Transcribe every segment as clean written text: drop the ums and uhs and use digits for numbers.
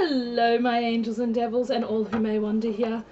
Hello, my angels and devils, and all who may wander here.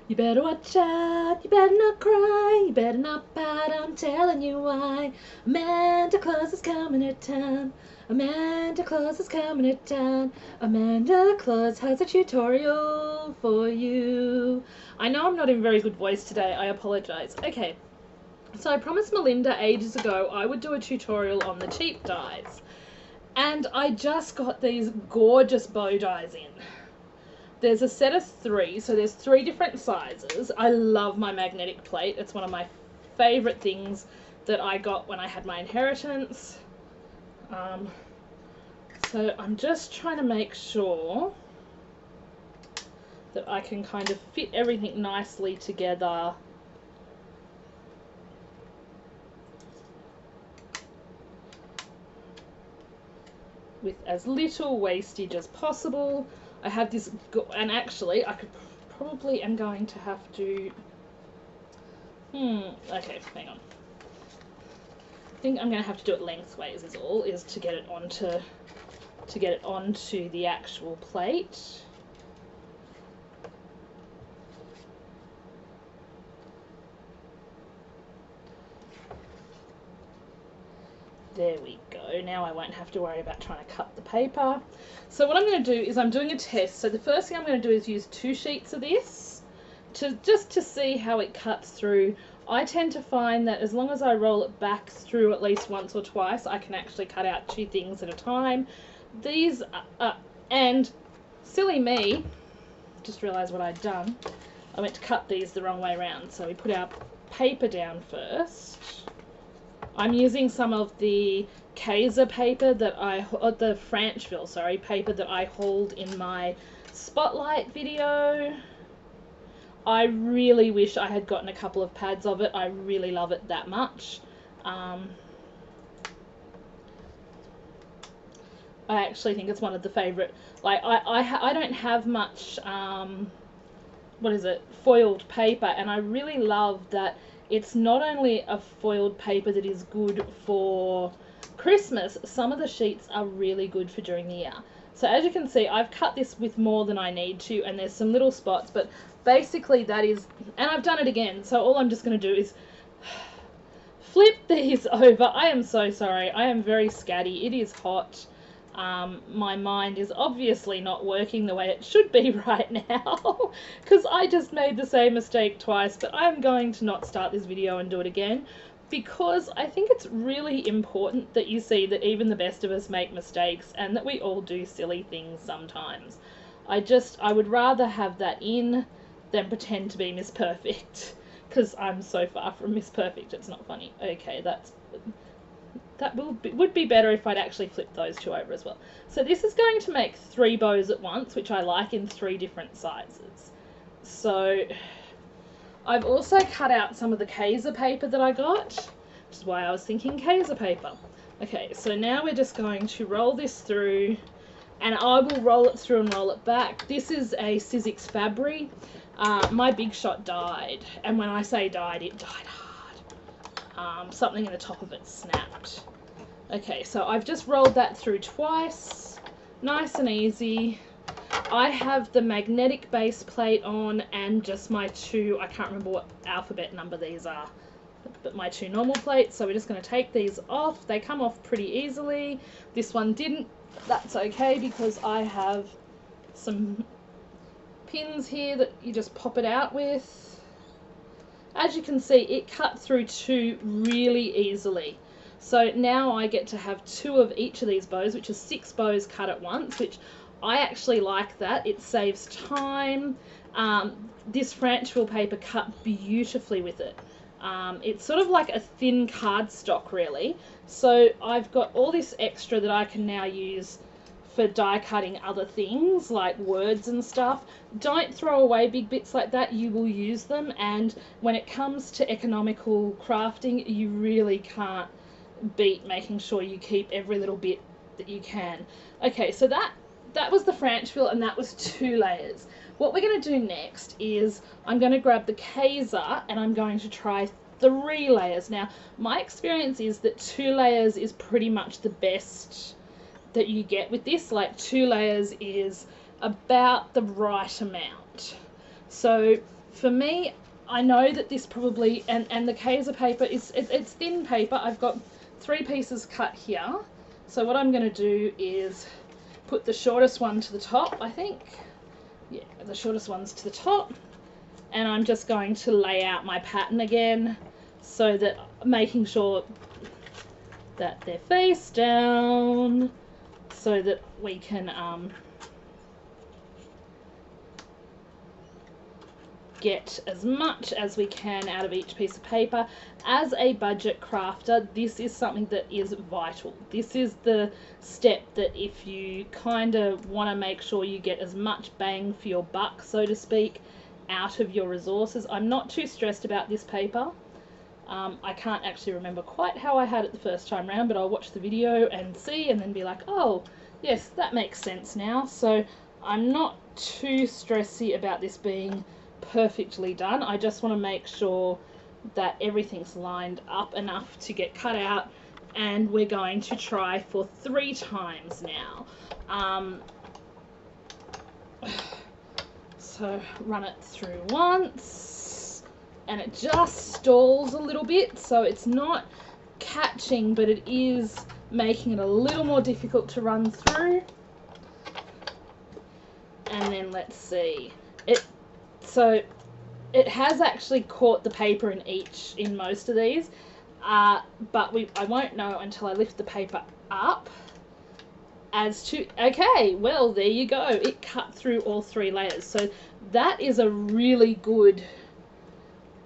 You better watch out, you better not cry, you better not pout, I'm telling you why. Amanda Claus is coming to town, Amanda Claus is coming to town, Amanda Claus has a tutorial for you. I know I'm not in very good voice today, I apologise. Okay, so I promised Melinda ages ago I would do a tutorial on the cheap dies. And I just got these gorgeous bow dies in. There's a set of 3, so there's 3 different sizes. I love my magnetic plate. It's one of my favourite things that I got when I had my inheritance. So I'm just trying to make sure that I can kind of fit everything nicely together. With as little wastage as possible. I have this, and actually I could probably am going to have to, okay, hang on. I think I'm going to have to do it lengthways is all, is to get it onto the actual plate. There we go. Now I won't have to worry about trying to cut the paper. So what I'm going to do is I'm doing a test. So the first thing I'm going to do is use 2 sheets of this just to see how it cuts through. I tend to find that as long as I roll it back through at least once or twice, I can actually cut out 2 things at a time. These and silly me, just realised what I'd done. I went to cut these the wrong way around. So we put our paper down first. I'm using some of the Kaiser paper that the Franchville, sorry, paper that I hauled in my spotlight video. I really wish I had gotten a couple of pads of it. I really love it that much. I actually think it's one of the favourite, like I don't have much, foiled paper, and I really love that it's not only a foiled paper that is good for Christmas, some of the sheets are really good for during the year. So as you can see, I've cut this with more than I need to, and there's some little spots, but basically that is, and I've done it again, so all I'm just going to do is flip these over. I am so sorry, I am very scatty, it is hot. My mind is obviously not working the way it should be right now because I just made the same mistake twice, but I'm going to not start this video and do it again because I think it's really important that you see that even the best of us make mistakes and that we all do silly things sometimes. I would rather have that in than pretend to be Miss Perfect because I'm so far from Miss Perfect, it's not funny. Okay, that would be better if I'd actually flip those 2 over as well. So this is going to make 3 bows at once, which I like in 3 different sizes. So I've also cut out some of the Kaiser paper that I got, which is why I was thinking Kaiser paper. Okay, so now we're just going to roll this through, and I will roll it through and roll it back. This is a Sizzix Fabry. My Big Shot died, and when I say died, it died hard. Something in the top of it snapped. Okay, so I've just rolled that through twice, nice and easy. I have the magnetic base plate on and just my 2, I can't remember what alphabet number these are, but my 2 normal plates. So we're just going to take these off. They come off pretty easily. This one didn't. That's okay because I have some pins here that you just pop it out with. As you can see, it cut through 2 really easily. So now I get to have 2 of each of these bows, which is 6 bows cut at once, which I actually like that. It saves time. This Franchville paper cut beautifully with it. It's sort of like a thin cardstock, really. So I've got all this extra that I can now use for die cutting other things like words and stuff. Don't throw away big bits like that, you will use them, and when it comes to economical crafting, you really can't beat making sure you keep every little bit that you can. Okay, so that was the Franchville, and that was 2 layers. What we're going to do next is I'm going to grab the Kaiser and I'm going to try 3 layers. Now, my experience is that 2 layers is pretty much the best that you get with this. Like 2 layers is about the right amount. So for me, I know that this probably, and the Kaiser paper, it's thin paper. I've got 3 pieces cut here. So what I'm going to do is put the shortest one to the top, I think. Yeah, the shortest one's to the top. And I'm just going to lay out my pattern again, so that making sure that they're face down, so that we can get as much as we can out of each piece of paper. As a budget crafter, this is something that is vital. This is the step that if you kind of want to make sure you get as much bang for your buck, so to speak, out of your resources. I'm not too stressed about this paper. I can't actually remember quite how I had it the first time round, but I'll watch the video and see, and then be like, oh yes, that makes sense now. So I'm not too stressy about this being perfectly done. I just want to make sure that everything's lined up enough to get cut out, and we're going to try for 3 times now. So run it through once, and it just stalls a little bit, so it's not catching, but it is making it a little more difficult to run through. And then let's see, so it has actually caught the paper in most of these, but I won't know until I lift the paper up as to, okay, well, there you go. It cut through all 3 layers. So that is a really good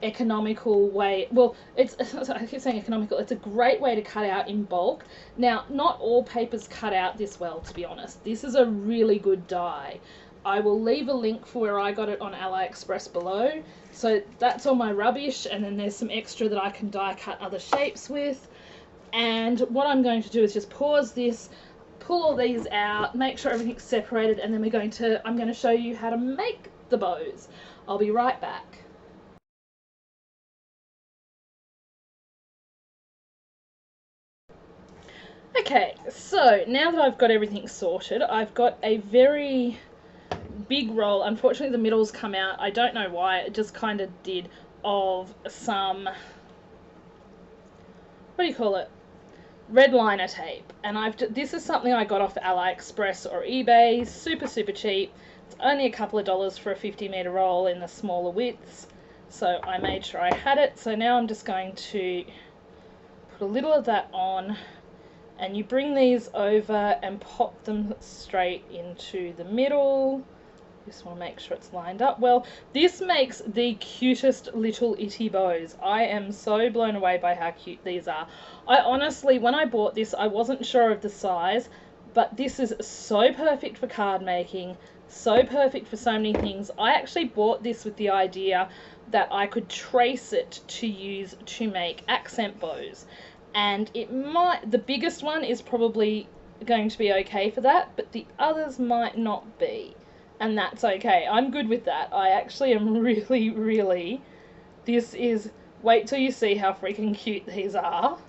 economical way. Well, I keep saying economical. It's a great way to cut out in bulk. Now, not all papers cut out this well, to be honest. This is a really good die. I will leave a link for where I got it on AliExpress below. So that's all my rubbish, and then there's some extra that I can die cut other shapes with. And what I'm going to do is just pause this, pull all these out, make sure everything's separated, and then I'm going to show you how to make the bows. I'll be right back. Okay, so now that I've got everything sorted, I've got a very big roll. Unfortunately, the middle's come out. I don't know why. It just kind of did, of some, what do you call it? Red liner tape. And this is something I got off AliExpress or eBay. Super, super cheap. It's only a couple of dollars for a 50-meter roll in the smaller widths. So I made sure I had it. So now I'm just going to put a little of that on. And you bring these over and pop them straight into the middle. Just want to make sure it's lined up well. This makes the cutest little itty bows. I am so blown away by how cute these are. I honestly, when I bought this, I wasn't sure of the size, but this is so perfect for card making, so perfect for so many things. I actually bought this with the idea that I could trace it to use to make accent bows. And the biggest one is probably going to be okay for that, but the others might not be. And that's okay. I'm good with that. I actually am really, really, wait till you see how freaking cute these are.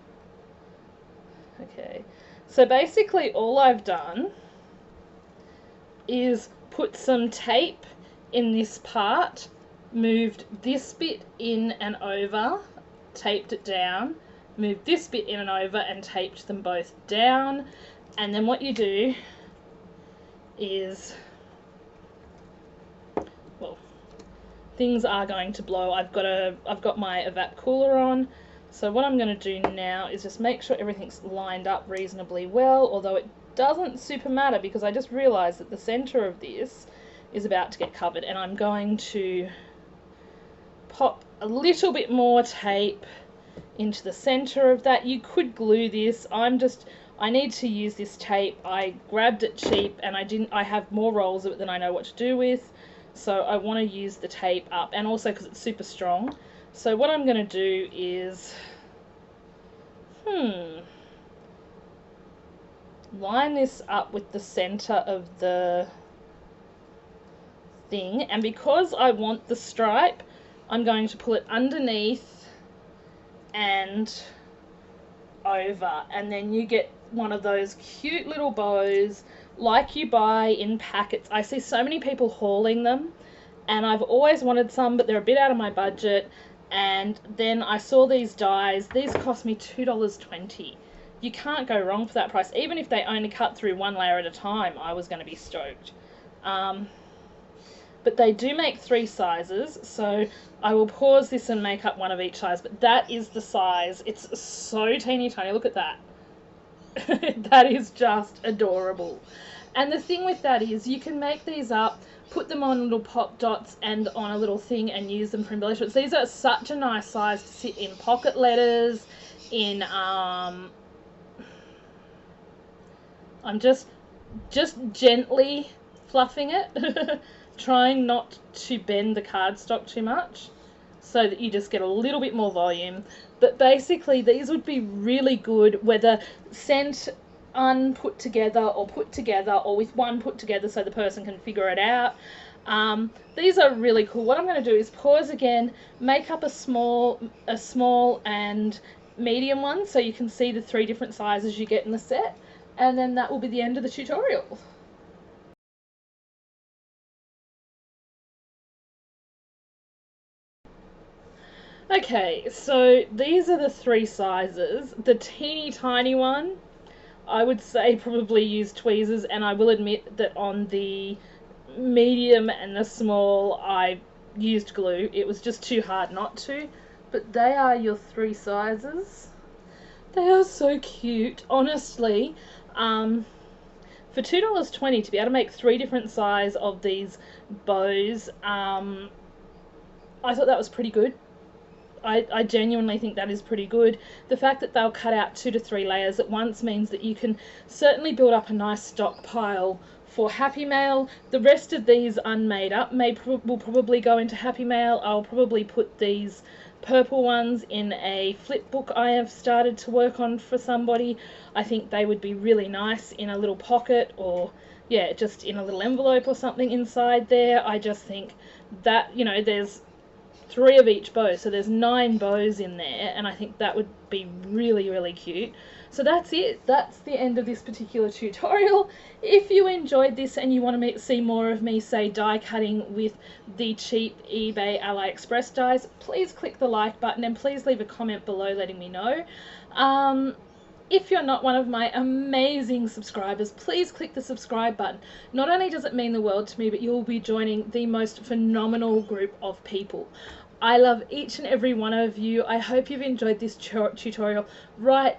Okay. So basically all I've done is put some tape in this part, moved this bit in and over, taped it down, moved this bit in and over and taped them both down. And then what you do is, well, things are going to blow. I've got my evap cooler on. So what I'm going to do now is just make sure everything's lined up reasonably well, although it doesn't super matter because I just realized that the center of this is about to get covered, and I'm going to pop a little bit more tape into the center of that. You could glue this. I need to use this tape. I grabbed it cheap and I have more rolls of it than I know what to do with. So I want to use the tape up, and also because it's super strong. So what I'm going to do is, line this up with the center of the thing. And because I want the stripe, I'm going to pull it underneath and over, and then you get one of those cute little bows like you buy in packets. I see so many people hauling them, and I've always wanted some, but they're a bit out of my budget. And then I saw these dies. These cost me $2.20. You can't go wrong for that price. Even if they only cut through one layer at a time, I was going to be stoked. But they do make 3 sizes, so I will pause this and make up one of each size. But that is the size. It's so teeny tiny. Look at that. That is just adorable. And the thing with that is you can make these up, put them on little pop dots and on a little thing and use them for embellishments. These are such a nice size to sit in pocket letters, in I'm just gently fluffing it, trying not to bend the cardstock too much so that you just get a little bit more volume. But basically these would be really good whether sent unput together or put together, or with one put together so the person can figure it out. These are really cool. What I'm going to do is pause again, make up a small and medium one so you can see the 3 different sizes you get in the set, and then that will be the end of the tutorial. Okay, so these are the 3 sizes. The teeny tiny one, I would say probably use tweezers, and I will admit that on the medium and the small I used glue. It was just too hard not to. But they are your 3 sizes. They are so cute, honestly. For $2.20 to be able to make 3 different sizes of these bows, I thought that was pretty good. I genuinely think that is pretty good. The fact that they'll cut out 2 to 3 layers at once means that you can certainly build up a nice stockpile for Happy Mail. The rest of these unmade up will probably go into Happy Mail. I'll probably put these purple ones in a flip book I have started to work on for somebody. I think they would be really nice in a little pocket, or yeah, just in a little envelope or something inside there. I just think that, you know, there's 3 of each bow, so there's 9 bows in there, and I think that would be really, really cute. So that's it. That's the end of this particular tutorial. If you enjoyed this and you want to see more of me, say, die cutting with the cheap eBay AliExpress dies, please click the like button and please leave a comment below letting me know. If you're not one of my amazing subscribers, please click the subscribe button. Not only does it mean the world to me, but you'll be joining the most phenomenal group of people. I love each and every one of you. I hope you've enjoyed this tutorial. Right,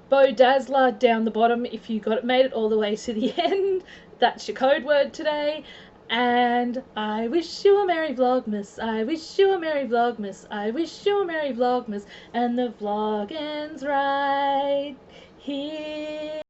Bow Dazzler down the bottom if you made it all the way to the end. That's your code word today. And I wish you a Merry Vlogmas, I wish you a Merry Vlogmas, I wish you a Merry Vlogmas, and the vlog ends right here.